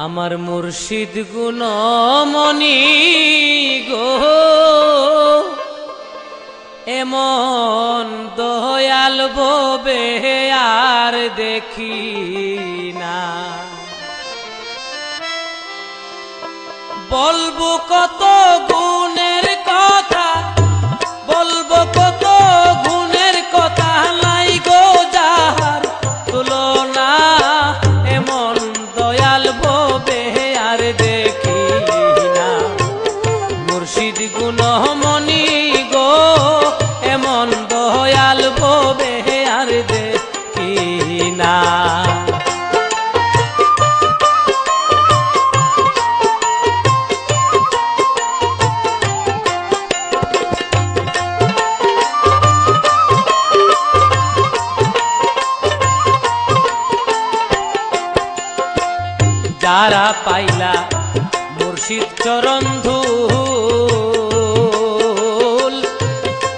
আমার মুর্শিদ গুণমণি গো এমন দয়াল ভবে আর দেখি না। বলবো কত গুণের কথা, বলবো কত গুণের কথা, নাই গো যাহার তুলনা। এমন দয়াল ভবে আর দেখি না। মুর্শিদ গুণমণি গো এমন দয়াল ভবে আর দেখি না। যারা পাইলা মুর্শিদ চরণ ধুল,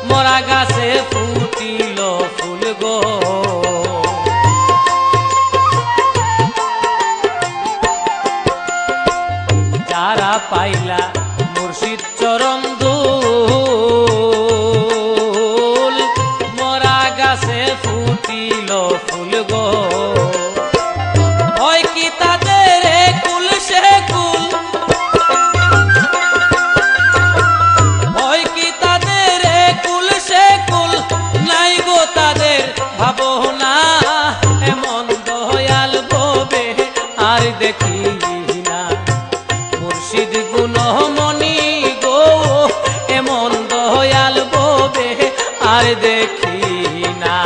মরা গাছে ফুটিল ফুল গো। যারা পাইলা মুর্শিদ চরণ ধুল, মরা গাছে ফুটিল ফুল গো। হয় কি তাদের কুল সে কুল, হয় কি তাদের কুল সে কুল, নাই গো তাদের ভাবনা। এমন দয়াল ভবে আর দেখি না। মুর্শিদ গুণমণি গো এমন দয়াল ভবে আর দেখি না।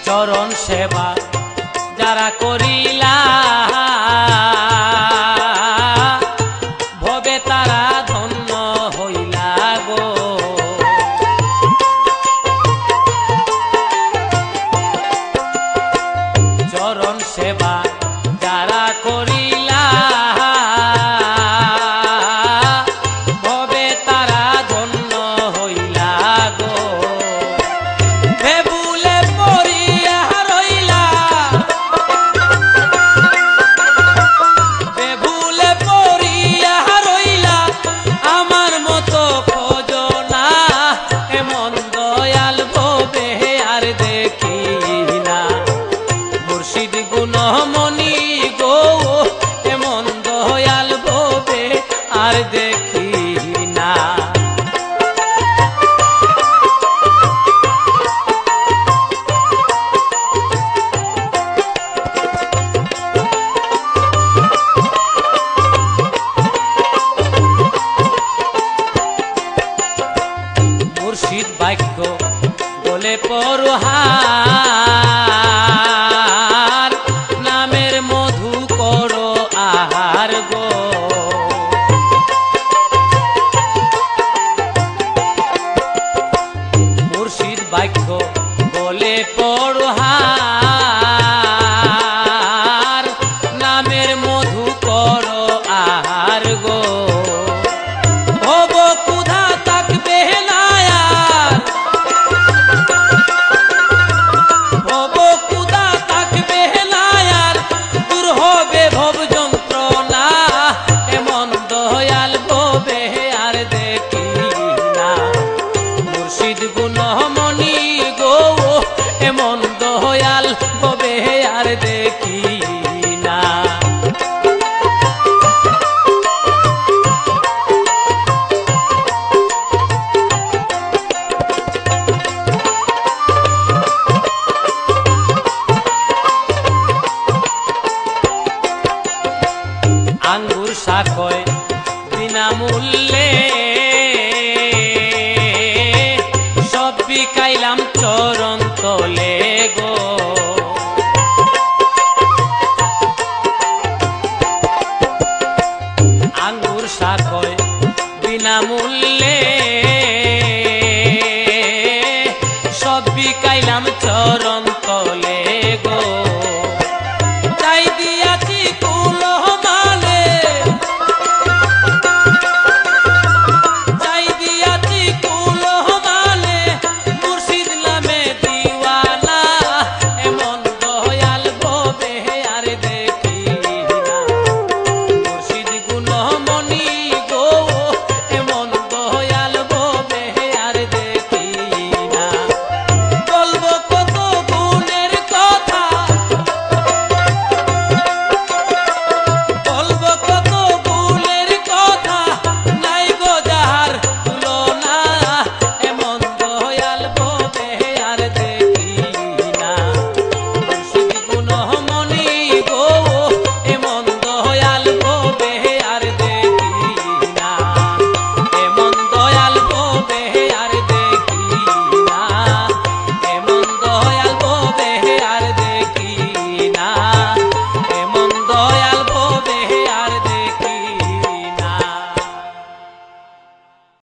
চরণ সেবা যারা করিলা, ভবে তারা ধন্য হইলা গো। চরণ সেবা যারা করিলা, ভবে তারা ধন্য হইলা গো। ভেবুলে পড়িয়া রইলা, ভেবুলে পড়িয়া রইলা আমার মতো খোঁজনা। এমন দয়াল ভবে আর দেখি না। মুর্শিদ গুণমণি গো এমন দয়াল ভবে আর দেখি না। মুর্শিদ বাক্য বলে পরহার, নামের মধু করো আহার গো। মুর্শিদ বাক্য বলে পরহার,